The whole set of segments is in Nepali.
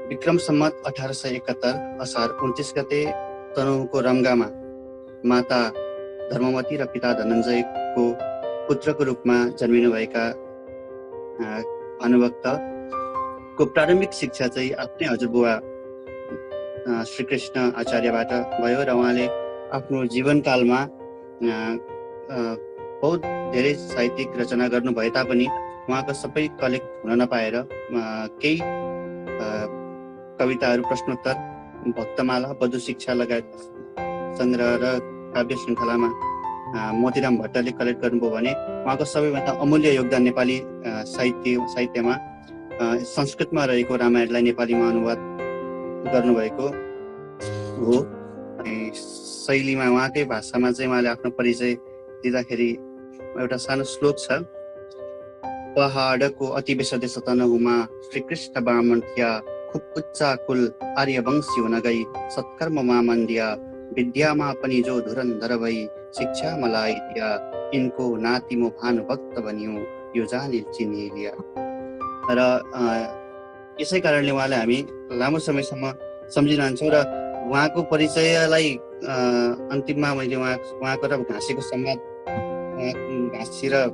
विक्रम सम्मत 1871 असार 29 गते तनहुँको रम्गामा माता धर्मवती र पिता धनञ्जयको पुत्रको रूपमा जन्मिनुभएका भानुभक्तको प्रारम्भिक शिक्षा चाहिँ आफ्नै हजुरबुवा श्रीकृष्ण आचार्यबाट भयो र उहाँले आफ्नो जीवनकालमा बहुत धेरै साहित्यिक रचना गर्नु भए तापनि उहाँको सबै कलेक्ट हुन नपाएर केही कविताहरू, प्रश्नोत्तर, भक्तमाला, बधु शिक्षा लगायत सङ्ग्रह र काव्य श्रृङ्खलामा मोतीराम भट्टले कलेक्ट गर्नुभयो भने उहाँको सबैभन्दा अमूल्य योगदान नेपाली साहित्यमा संस्कृतमा रहेको रामायणलाई नेपालीमा अनुवाद गर्नुभएको हो। शैलीमा उहाँकै भाषामा चाहिँ उहाँले आफ्नो परिचय दिँदाखेरि एउटा सानो श्लोक छ। पहाडको अति बेसदेश तनहुमा श्रीकृष्ण ब्राह्मण थिया, खुब उच्चा कुल आर्यवंशी हुन गई, सत्कर्ममा मन दिया, विद्यामा पनि जो धुरन्धर भई, शिक्षा मलाई दिया, इनको नाति मो भानुभक्त बनियो, यो जानी चिनी लिया। र यसै कारणले उहाँलाई हामी लामो समयसम्म सम्झिरहन्छौँ र उहाँको परिचयलाई अन्तिममा मैले उहाँको र घाँसीको संवाद, घाँसी र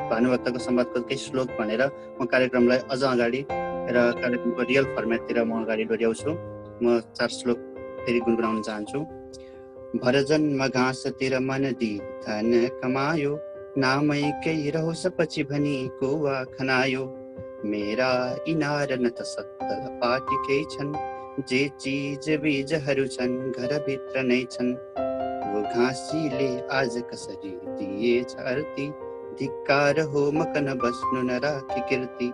भानुभक्तको संवादको केही श्लोक भनेर म कार्यक्रमलाई अझ अगाडि र कार्यक्रमको रियल फर्मेटतिर म अगाडि डोर्याउँछु। म 4 श्लोक फेरि गुनगुनाउन चाहन्छु। भरजन्म घाँसतिर मन दी धन कमायो, नामैकै रहोस् पछि भनी कोवा खनायो, मेरा इनार न त सत्तर पाटिकै छन्, जे चीज बीजहरू छन् घरभित्र नै छन्, वो घाँसीले आज कसरी दिएछ अर्ती, धिक्कार हो मकन बस्नु न राखी कीर्ति,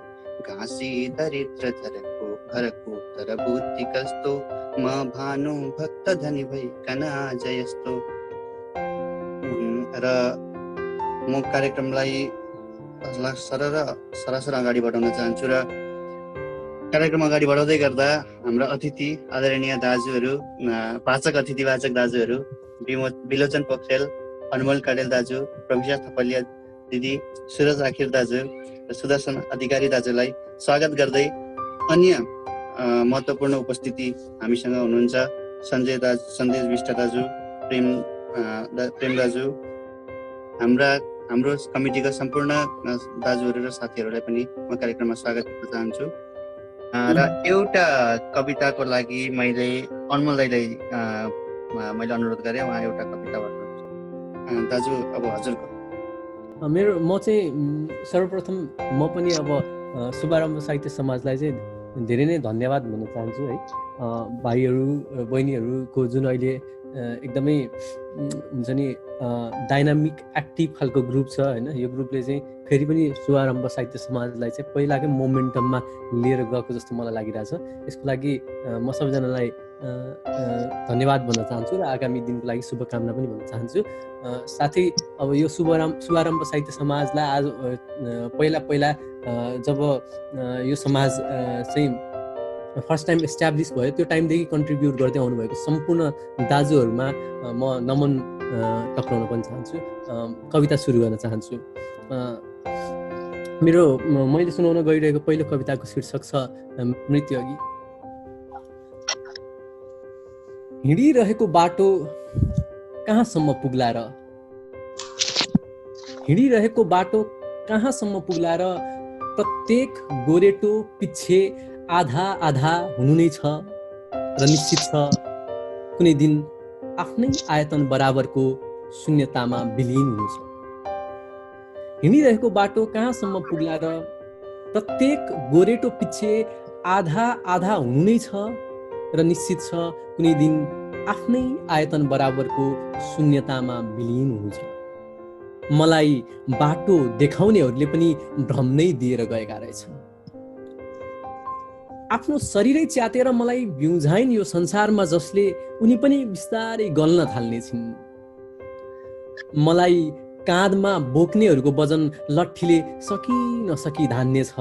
घाँसी दरिद्र घरको तर बुद्धि कस्तो, म भानु भक्त धनी भइकन आज यस्तो। र म कार्यक्रमलाई सरासर अगाडि बढाउन चाहन्छु र कार्यक्रम अगाडि बढाउँदै गर्दा हाम्रा अतिथि आदरणीय दाजुहरू, वाचक अतिथिवाचक दाजुहरू बिलोचन पोखरेल, अनमोल कडेल दाजु, प्रमिशा थपलिया दिदी, सुरज आखिर दाजु र सुदर्शन अधिकारी दाजुलाई स्वागत गर्दै अन्य महत्त्वपूर्ण उपस्थिति हामीसँग हुनुहुन्छ सन्देश विष्ट दाजु, प्रेम दाजु, हाम्रो कमिटीका सम्पूर्ण दाजुहरू र साथीहरूलाई पनि म कार्यक्रममा स्वागत गर्न चाहन्छु। र एउटा कविताको लागि मैले अनमोल दाइलाई मैले अनुरोध गरेँ, उहाँ एउटा कविता भन्नुहुन्छ। दाजु अब हजुरको। म चाहिँ सर्वप्रथम म पनि अब शुभारम्भ साहित्य समाजलाई चाहिँ धेरै नै धन्यवाद भन्न चाहन्छु है। भाइहरू बहिनीहरूको जुन अहिले एकदमै हुन्छ नि डाइनामिक एक्टिभ खालको ग्रुप छ होइन, यो ग्रुपले चाहिँ फेरि पनि शुभारम्भ साहित्य समाजलाई चाहिँ पहिलाकै मोमेन्टममा लिएर गएको जस्तो मलाई लागिरहेछ। यसको लागि म सबैजनालाई धन्यवाद भन्न चाहन्छु र आगामी दिनको लागि शुभकामना पनि भन्न चाहन्छु। साथै अब यो शुभारम्भ साहित्य समाजलाई आज पहिला जब यो समाज चाहिँ फर्स्ट टाइम इस्टाब्लिस भयो त्यो टाइमदेखि कन्ट्रिब्युट गर्दै आउनुभएको सम्पूर्ण दाजुहरूमा म नमन टक्राउन पनि चाहन्छु। कविता सुरु गर्न चाहन्छु। मैले सुनाउन गइरहेको पहिलो कविताको शीर्षक छ मृत्यु अघि। हिँडिरहेको बाटो कहाँसम्म पुग्ला र, हिँडिरहेको बाटो कहाँसम्म पुग्ला र, प्रत्येक गोरेटो पिच्छे आधा आधा हुनु नै छ र निश्चित छ कुनै दिन आफ्नै आयतन बराबरको शून्यतामा विलीन हुनु छ। हिँडिरहेको बाटो कहाँसम्म पुग्ला र, प्रत्येक गोरेटो पिच्छे आधा आधा हुनु नै छ र निश्चित छ कुनै दिन आफ्नै आयतन बराबरको शून्यतामा विलीन हुनु छ। मलाई बाटो देखाउनेहरूले पनि भ्रम नै दिएर गएका रहेछन्। आफ्नो शरीरै च्यातेर मलाई बिउझाइन् यो संसारमा जसले, उनी पनि बिस्तारै गल्न थाल्नेछिन्। मलाई काँधमा बोक्नेहरूको वजन लट्ठीले सकि नसकी धान्नेछ।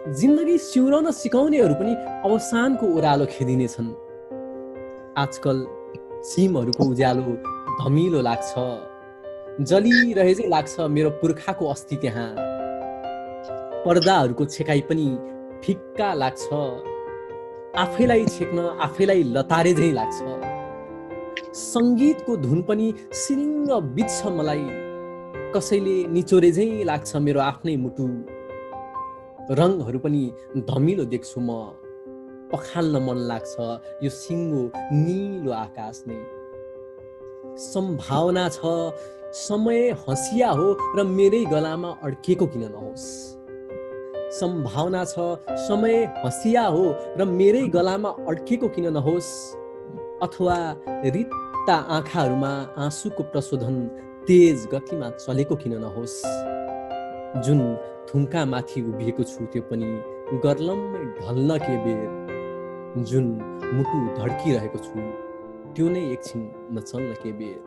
जिन्दगी सिउरन सिकाउनेहरू पनि अवसानको ओह्रालो खेदिनेछन्। आजकल सिमहरूको उज्यालो धमिलो लाग्छ, जलिरहेकै लाग्छ मेरो पुर्खाको अस्ति त्यहाँ। पर्दाहरूको छेकाइ पनि फिक्का लाग्छ, आफैलाई छेक्न आफैलाई लतारे झैँ लाग्छ। सङ्गीतको धुन पनि सिरिङ्ग बित्छ मलाई, कसैले निचोरे झैँ लाग्छ मेरो आफ्नै मुटु। रङहरू पनि धमिलो देख्छु म, पखाल्न मन लाग्छ यो सिङ्गो निलो आकाश नै। सम्भावना छ समय हँसिया हो र मेरै गलामा अड्किएको किन नहोस्। सम्भावना छ समय हँसिया हो र मेरै गलामा अड्किएको किन नहोस्। अथवा रित्ता आँखाहरूमा आँसुको प्रशोधन तेज गतिमा चलेको किन नहोस्। जुन थुम्का माथि उभिएको छु त्यो पनि गर्लम्मै ढल्न के बेर। जुन मुटु धड्किरहेको छु त्यो नै एकछिन नचल्न के बेर।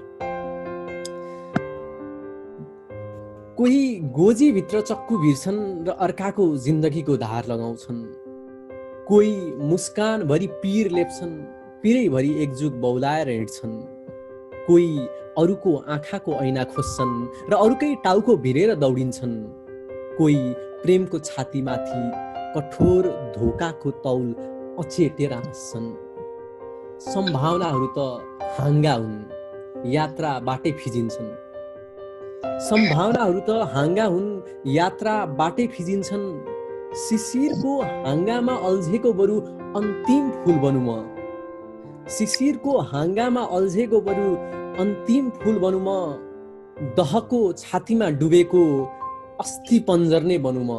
कोही गोजीभित्र चक्कु भिर्छन् र अर्काको जिन्दगीको धार लगाउँछन्। कोही मुस्कानभरि पीर लेप्छन्, पिरैभरि एकजुट बौलाएर हिँड्छन्। कोही अरूको आँखाको ऐना खोज्छन् र अरूकै टाउको भिरेर दौडिन्छन्। कोही प्रेमको छातीमाथि कठोर धोकाको तौल अचेटेर हाँस्छन्। सम्भावनाहरू त हाँगा हुन्, यात्रा बाटै फिजिन्छन्। सम्भावनाहरू त हाँगा हुन्, यात्रा बाटै फिजिन्छन्। शिशिरको हाँगामा अल्झेको बरु अन्तिम फुल बनु म। शिशिरको हाँगामा अल्झेको बरु अन्तिम फुल बनु म। दहको छातीमा डुबेको अस्थि पन्जर नै बनु म।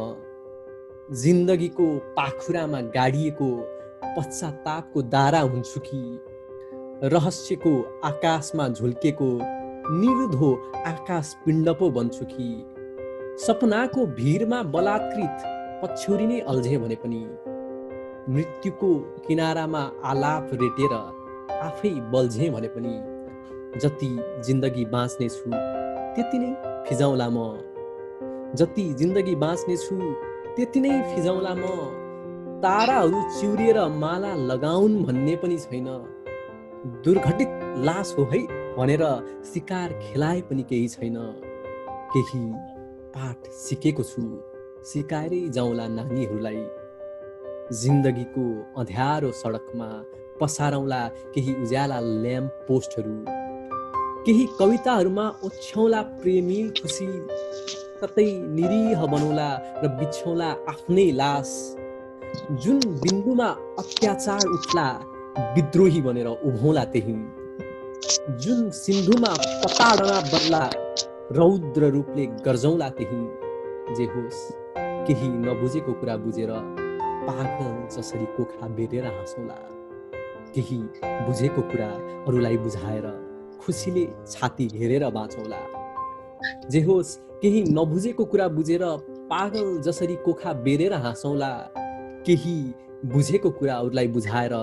जिन्दगीको पाखुरामा गाडिएको पश्चातापको दारा हुन्छु कि रहस्यको आकाशमा झुल्केको निर्धो आकाश पिण्ड पो बन्छु कि। सपनाको भिरमा बलात्कृत पछ्यौरी नै अल्झे भने पनि मृत्युको किनारामा आलाप रेटेर आफै बल्झे भने पनि जति जिन्दगी बाँच्ने छु त्यति नै फिजाउला म। जति जिन्दगी बाँच्ने छु त्यति नै फिजाउला म। ताराहरू चिउरिएर माला लगाउन् भन्ने पनि छैन। दुर्घटित लास हो है भनेर शिकार खेलाए पनि केही छैन। केही पाठ सिकेको छु, सिकाएरै जाउँला नानीहरूलाई। जिन्दगीको अँध्यारो सडकमा पसारौँला केही उज्याला ल्याम्प पोस्टहरू। केही कविताहरूमा ओछ्याउँला प्रेमिल खुसी। कतै निरीह बनौला र बिछौँला आफ्नै लास। जुन बिन्दुमा अत्याचार उठ्ला विद्रोही बनेर उभौँला त्यही। जुन सिन्धुमा पताडना बन्ला रौद्र रूपले गर्जौँला त्यही। जे होस् केही नबुझेको कुरा बुझेर पागल जसरी कोखा बेरेर हाँसौँला। केही बुझेको कुरा अरूलाई बुझाएर खुसीले छाती घेरेर बाँचौँला। जे होस् केही नबुझेको कुरा बुझेर पागल जसरी कोखा बेरेर हाँसौँला। केही बुझेको कुरा अरूलाई बुझाएर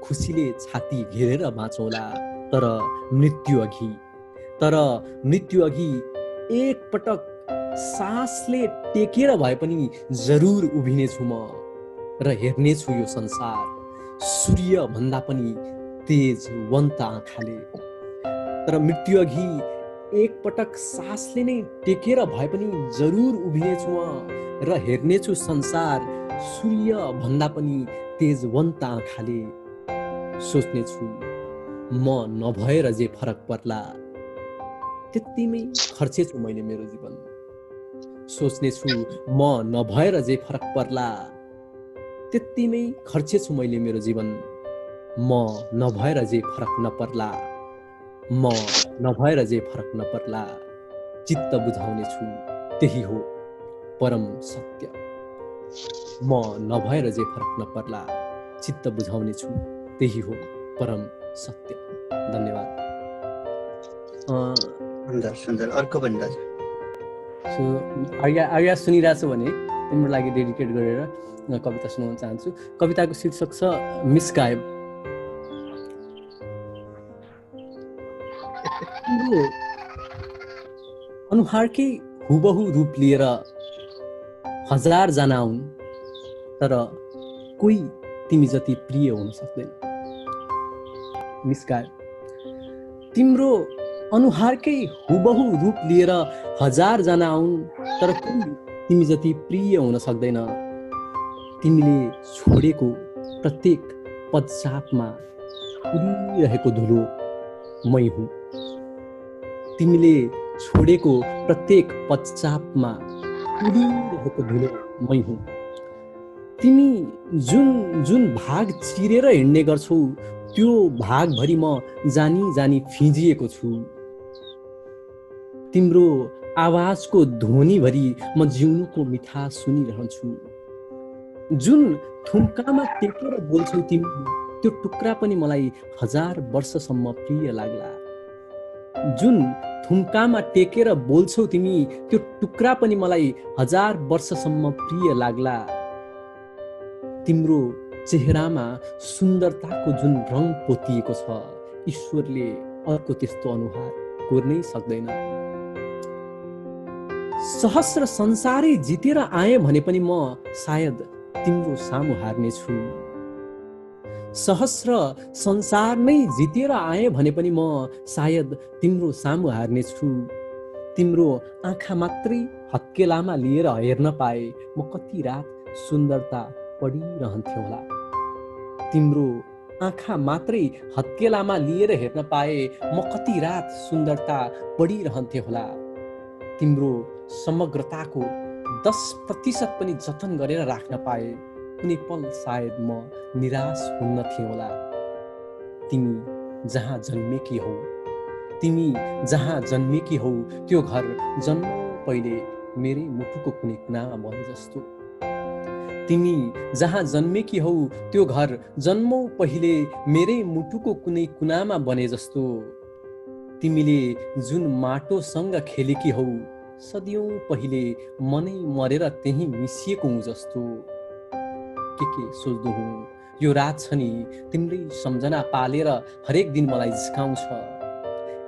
खुसीले छाती घेरेर बाँचौँला। तर मृत्यु अघि एक पटक सासले टेकेर भए पनि जरुर उभिनेछु म र हेर्नेछु यो संसार सूर्य भन्दा पनि तेजवन्त आँखाले। तर मृत्यु अघि एक पटक सासले नै टेकेर भए पनि जरुर उभिनेछु म र हेर्नेछु संसार सूर्य भन्दा पनि तेजवन्त आँखाले। सोच्नेछु म नभएर जे फरक पर्ला त्यतिमै खर्चेछु मैले मेरो जीवन। सोच्नेछु म नभएर जे फरक पर्ला त्यतिमै खर्चेछु मैले मेरो जीवन। म नभएर जे फरक नपर्ला, म नभएर जे फरक नपर्ला चित्त बुझाउने छु त्यही हो परम सत्य। म नभएर जे फरक नपर्ला चित्त बुझाउने छु त्यही हो परम सत्य। धन्यवाद। सुन्दर। अर्को पनि दाजु। सो आर्या सुनिरहेको भने तिम्रो लागि डेडिकेट गरेर कविता सुनाउन चाहन्छु। कविताको शीर्षक छ मिसगायब। अनुहारकै हुबहु रूप लिएर हजार जना आउन् तर कोही तिमी जति प्रिय हुन सक्दैन। मिसगायब। तिम्रो अनुहारकै हुबहु रूप लिएर हजार जना आउन् तर कोही तिमी जति प्रिय हुन सक्दैन। तिमीले छोडेको प्रत्येक पदचापमा उडिरहेको धुलो मै हुँ। तिमीले छोडेको प्रत्येक पदचापमा उडिरहेको धुलो मै हुँ। तिमी जुन जुन भाग चिरेर हिँड्ने गर्छौ त्यो भागभरि म जानी जानी फिजिएको छु। तिम्रो आवाजको ध्वनिभरि म जिउनुको मिठास सुनिरहन्छु। जुन थुम्कामा टेकेर बोल्छौ तिमी त्यो टुक्रा पनि मलाई 1000 वर्षसम्म प्रिय लाग्ला। जुन थुम्कामा टेकेर बोल्छौ तिमी त्यो टुक्रा पनि मलाई 1000 वर्षसम्म प्रिय लाग्ला। तिम्रो चेहरामा सुन्दरताको जुन रङ पोतिएको छ ईश्वरले अर्को त्यस्तो अनुहार कोर्नै सक्दैन। सहस्र संसारै जितेर आए भने पनि म सायद तिम्रो सामु हार्ने छु। सहस्र संसार नै जितेर आए भने पनि म सायद तिम्रो सामु हार्ने छु। तिम्रो आँखा मात्रै हत्केलामा लिएर हेर्न पाए म कति रात सुन्दरता पढिरहन्थे होला। तिम्रो आँखा मात्रै हत्केलामा लिएर हेर्न पाए म कति रात सुन्दरता पढिरहन्थे होला। तिम्रो समग्रताको 10% पनि जतन गरेर राख्न पाए कुनै पल सायद म निराश हुन्न थिएँ होला। तिमी जहाँ जन्मेकी हौ, तिमी जहाँ जन्मेकी हौ त्यो घर जन्म पहिले मेरै मुटुको कुनै कुनामा बने जस्तो। तिमी जहाँ जन्मेकी हौ त्यो घर जन्मौ पहिले मेरै मुटुको कुनै कुनामा बने जस्तो। तिमीले जुन माटोसँग खेलेकी हौ सदियौं पहिले मनै मरेर त्यही मिसिएको हुँ जस्तो। के सोच्दो हुँ यो रात छ नि तिम्रै सम्झना पालेर हरेक दिन मलाई झिकाउँछ।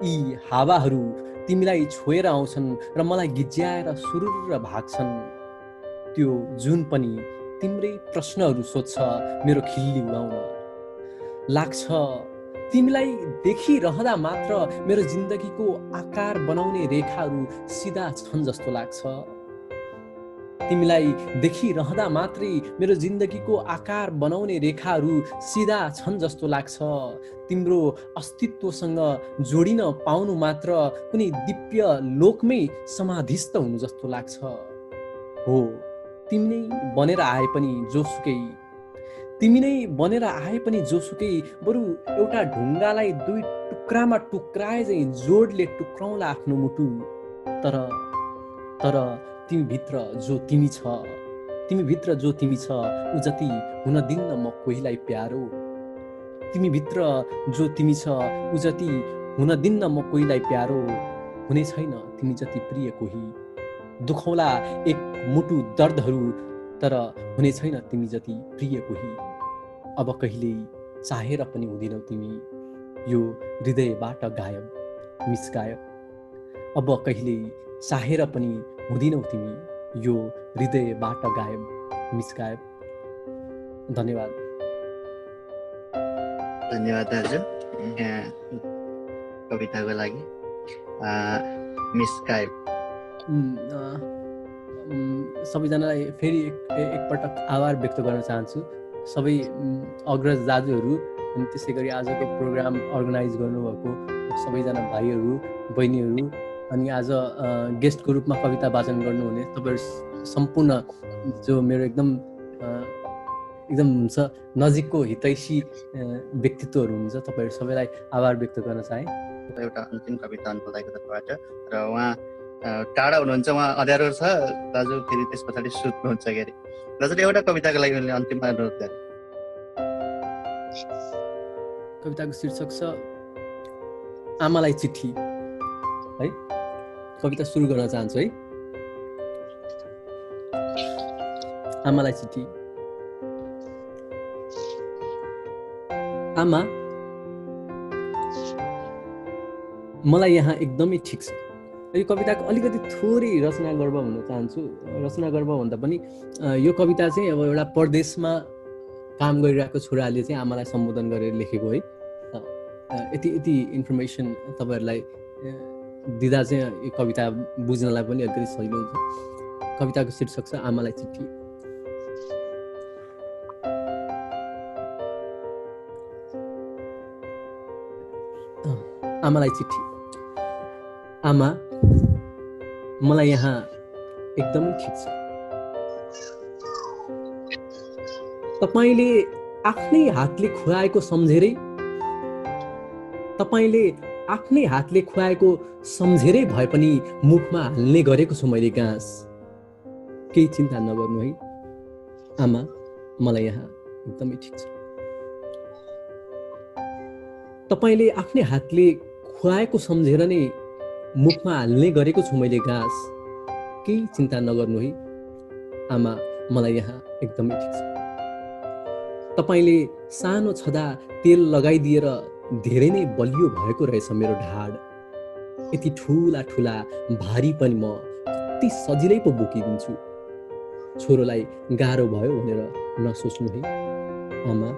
यी हावाहरू तिमीलाई छोएर आउँछन् र मलाई गिज्याएर सुरुर भाग्छन्। त्यो जुन पनि तिम्रै प्रश्नहरू सोध्छ मेरो खिल्ली उडाउन। लाग्छ तिमीलाई देखिरहँदा मात्र मेरो जिन्दगीको आकार बनाउने रेखाहरू सिधा छन् जस्तो लाग्छ। तिमीलाई देखिरहँदा मात्रै मेरो जिन्दगीको आकार बनाउने रेखाहरू सिधा छन् जस्तो लाग्छ। तिम्रो अस्तित्वसँग जोडिन पाउनु मात्र कुनै दिव्य लोकमै समाधिस्थ हुनु जस्तो लाग्छ। हो तिमी नै बनेर आए पनि जोसुकै, तिमी नै बनेर आए पनि जोसुकै, बरु एउटा ढुङ्गालाई 2 टुक्रामा टुक्राए चाहिँ जोडले टुक्राउला आफ्नो मुटु। तर तिमी भित्र जो तिमी छ, तिमी भित्र जो तिमी छ उ जति हुन दिन्न म कोहीलाई प्यारो। तिमी भित्र जो तिमी छ उ जति हुन दिन्न म कोहीलाई प्यारो। हुने छैन तिमी जति प्रिय कोही, दुखौला एक मुटु दर्दहरू, तर हुने छैन तिमी जति प्रिय कोही। अब कहिल्यै चाहेर पनि हुँदिनौ तिमी यो हृदयबाट गायब, मिसगायब। अब कहिल्यै चाहेर पनि हुँदिनौ तिमी यो हृदयबाट गायब, मिसगायब। धन्यवाद। धन्यवाद दाजु कविताको लागि। मिसगायब सबैजनालाई फेरि एकपटक आभार व्यक्त गर्न चाहन्छु। सबै अग्रज दाजुहरू अनि त्यसै गरी आजको प्रोग्राम अर्गनाइज गर्नुभएको सबैजना भाइहरू बहिनीहरू अनि आज गेस्टको रूपमा कविता वाचन गर्नुहुने तपाईँहरू सम्पूर्ण जो मेरो एकदम हुन्छ नजिकको हितैषी व्यक्तित्वहरू हुन्छ तपाईँहरू सबैलाई आभार व्यक्त गर्न चाहे। एउटा अन्तिम कविता अनुभवको तर्फबाट र उहाँ टाढा हुनुहुन्छ, उहाँ अँध्यारो छ दाजु, फेरि त्यस पछाडि सुत्नुहुन्छ के अरे। दाजुले एउटा कविताको लागि मैले अन्तिममा अनुरोध गरेँ। कविताको शीर्षक छ आमालाई चिठी। है कविता सुरु गर्न चाहन्छु है। आमालाई चिठी। आमा, मलाई यहाँ एकदमै ठिक छ। यो कविताको अलिकति थोरै रचना गर्व भन्न चाहन्छु। रचना गर्व भन्दा पनि यो कविता चाहिँ अब एउटा परदेशमा काम गरिरहेको छोराले चाहिँ आमालाई सम्बोधन गरेर लेखेको है। यति इन्फर्मेसन तपाईँहरूलाई दिँदा चाहिँ यो कविता बुझ्नलाई पनि अलिकति सजिलो हुन्छ। कविताको शीर्षक छ आमालाई चिठी। आमालाई चिठी। आमा, मलाई यहाँ एकदमै ठिक छ। तपाईले आफ्नै हातले खुवाएको सम्झेरै भए पनि मुखमा हाल्ने गरेको छु मैले गाँस। केही चिन्ता नगर्नु है आमा, मलाई यहाँ एकदमै ठिक छ। तपाईले आफ्नै हातले खुवाएको सम्झेर नै मुखमा हाल्ने गरेको छु मैले घाँस। केही चिन्ता नगर्नु है आमा, मलाई यहाँ एकदमै ठिक छ। तपाईले सानो छँदा तेल लगाइदिएर धेरै नै बलियो भएको रहेछ मेरो ढाड। यति ठुला ठुला भारी पनि म कति सजिलै पो बोकिदिन्छु। छोरोलाई गाह्रो भयो भनेर नसोच्नु है आमा,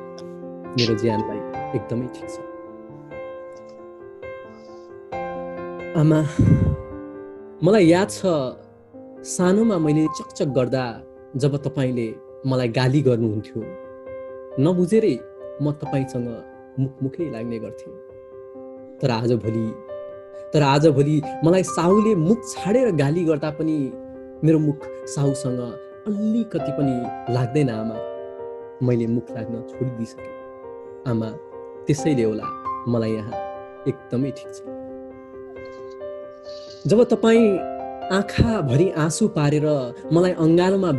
मेरो ज्यानलाई एकदमै ठिक छ। आमा, मलाई याद छ सानोमा मैले चकचक गर्दा जब तपाईले मलाई गाली गर्नुहुन्थ्यो, नबुझेरै म तपाईसँग मुखमुखै लाग्ने गर्थेँ। तर आजभोलि मलाई साहुले मुख छाडेर गाली गर्दा पनि मेरो मुख साहुसँग अलिकति पनि लाग्दैन आमा। मैले मुख लाग्न छोडिदिइसकेँ आमा, त्यसैले होला मलाई यहाँ एकदमै ठिक छ। जब तपाईँ आँखाभरि आँसु पारेर मलाई अँगालोमा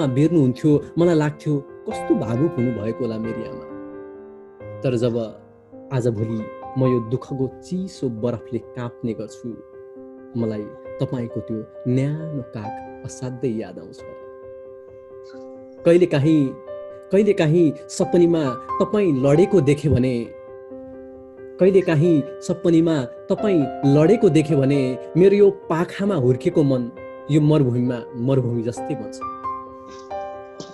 बेर्नुहुन्थ्यो, मलाई लाग्थ्यो कस्तो भावुक हुनुभएको होला मेरी आमा। तर जब आजभोलि म यो दुःखको चिसो बरफले काँप्ने गर्छु, मलाई तपाईको त्यो न्यानो काख असाध्यै याद आउँछ। कहिलेकाहीँ सपनीमा तपाईँ लडेको देखे भने मेरो यो पाखामा हुर्केको मन यो मरुभूमि जस्तै बन्छ।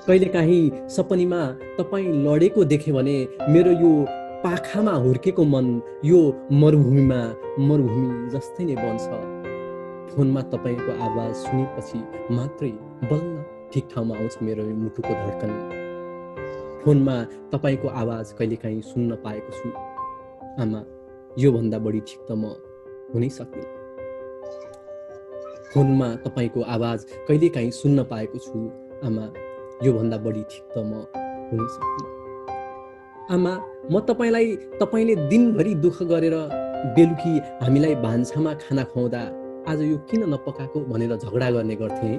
कहिलेकाहीँ सपनीमा तपाईँ लडेको देखे भने मेरो यो पाखामा हुर्केको मन यो मरुभूमि जस्तै नै बन्छ। फोनमा तपाईँको आवाज सुनेपछि मात्रै बल्ल ठिक ठाउँमा आउँछ मेरो मुटुको धड्कन। फोनमा तपाईँको आवाज कहिलेकाहीँ सुन्न पाएको छु आमा, यो भन्दा बढी ठिक त म हुनै सक्दिनँ। फोनमा तपाईँको आवाज कहिलेकाहीँ सुन्न पाएको छु आमा, यो भन्दा बढी ठिक त म हुनै सक्दिनँ। आमा, म तपाईँले दिनभरि दुःख गरेर बेलुकी हामीलाई भान्सामा खाना खुवाउँदा आज यो किन नपकाएको भनेर झगडा गर्ने गर्थेँ।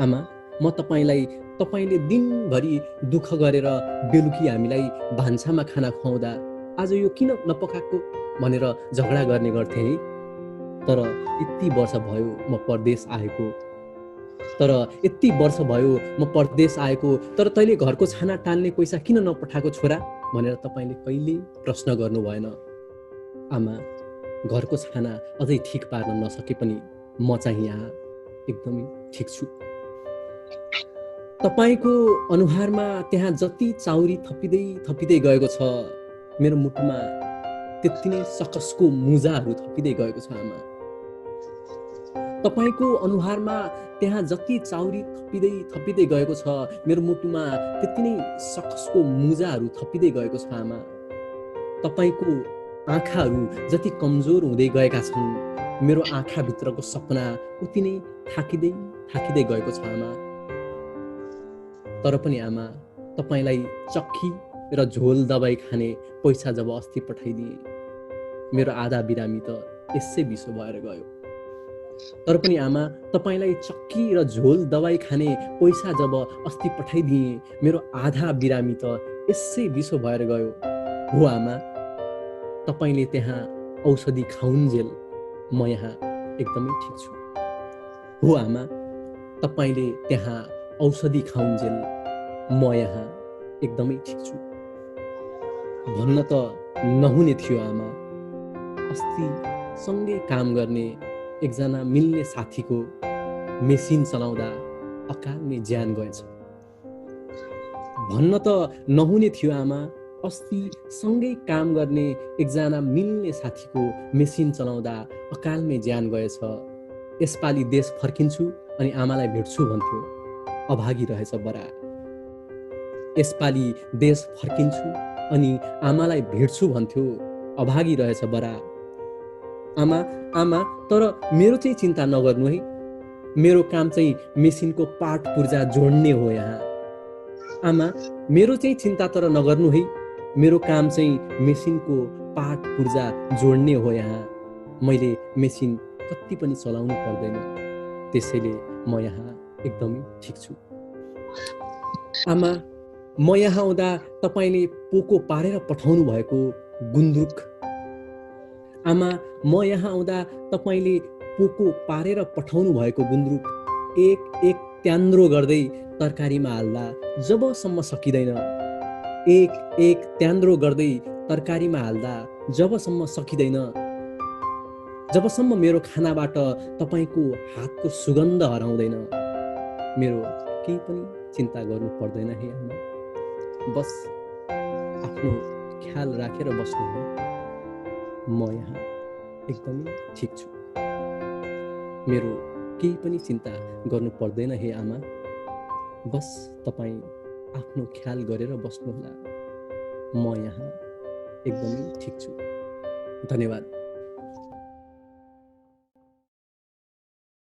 आमा, म तपाईँले दिनभरि दुःख गरेर बेलुकी हामीलाई भान्सामा खाना खुवाउँदा आज यो किन नपकाएको भनेर झगडा गर्ने गर्थेँ। तर यति वर्ष भयो म परदेश आएको, तर तैँले घरको छाना टाल्ने पैसा किन नपठाएको छोरा भनेर तपाईँले कहिल्यै प्रश्न गर्नु भएन। आमा, घरको छाना अझै ठिक पार्न नसके पनि म चाहिँ यहाँ एकदमै ठिक छु। तपाईको अनुहारमा त्यहाँ जति चाउरी थपिँदै गएको छ, मेरो मुटुमा त्यति नै सकसको मुजाहरू थपिँदै गएको छ आमा। तपाईको अनुहारमा त्यहाँ जति चाउरी थपिँदै गएको छ, मेरो मुटुमा त्यति नै सकसको मुजाहरू थपिँदै गएको छ आमा। तपाईको आँखाहरू जति कमजोर हुँदै गएका छन्, मेरो आँखाभित्रको सपना उति नै थाकिँदै गएको छ आमा। तर पनि आमा, तपाईलाई चक्की र झोल दबाई खाने पैसा जब अस्ति पठाइदिए, मेरो आधा बिरामी त यसै विषो भएर गयो। तर पनि आमा, तपाईलाई चक्की र झोल दबाई खाने पैसा जब अस्ति पठाइदिए, मेरो आधा बिरामी त यसै विषो भएर गयो। हो आमा, तपाईले त्यहाँ औषधि खाउन्जेल म यहाँ एकदमै ठिक छु। हो आमा, तपाईले त्यहाँ औषधि खाउन्जेल म यहाँ एकदमै ठिक छु। भन्न त नहुने थियो आमा, अस्ति सँगै काम गर्ने एकजना मिल्ने साथीको मेसिन चलाउँदा अकालमै ज्यान गएछ। भन्न त नहुने थियो आमा, अस्ति सँगै काम गर्ने एकजना मिल्ने साथीको मेसिन चलाउँदा अकालमै ज्यान गएछ। यसपालि देश फर्किन्छु अनि आमालाई भेट्छु भन्थ्यो, अभागी रहेछ बरा। यसपालि देश फर्किन्छु अनि आमालाई भेट्छु भन्थ्यो, अभागी रहेछ बरा। आमा आमा तर मेरो चाहिँ चिन्ता नगर्नु है, मेरो काम चाहिँ मेसिनको पार्ट पुर्जा जोड्ने हो यहाँ। आमा मेरो चाहिँ चिन्ता तर नगर्नु है, मेरो काम चाहिँ मेसिनको पार्ट पुर्जा जोड्ने हो यहाँ। मैले मेसिन कति पनि चलाउनु पर्दैन, त्यसैले म यहाँ एकदमै ठिक छु। आमा म यहाँ आउँदा तपाईले पोको पारेर पठाउनु भएको गुन्द्रुक, आमा म यहाँ आउँदा तपाईले पोको पारेर पठाउनु भएको गुन्द्रुक एक एक त्यान्द्रो गर्दै तरकारीमा हाल्दा जबसम्म सकिँदैन, एक एक त्यान्द्रो गर्दै तरकारीमा हाल्दा जबसम्म सकिँदैन, जबसम्म मेरो खानाबाट तपाईको हातको सुगन्ध हराउँदैन, मेरो केही पनि चिन्ता गर्नु पर्दैन है आमा। बस आफ्नो ख्याल राखेर बस्नु हो, म यहाँ एकदमै ठिक छु। मेरो केही पनि चिन्ता गर्नु पर्दैन है आमा। बस तपाईँ आफ्नो ख्याल गरेर बस्नुहोला, म यहाँ एकदमै ठिक छु। धन्यवाद।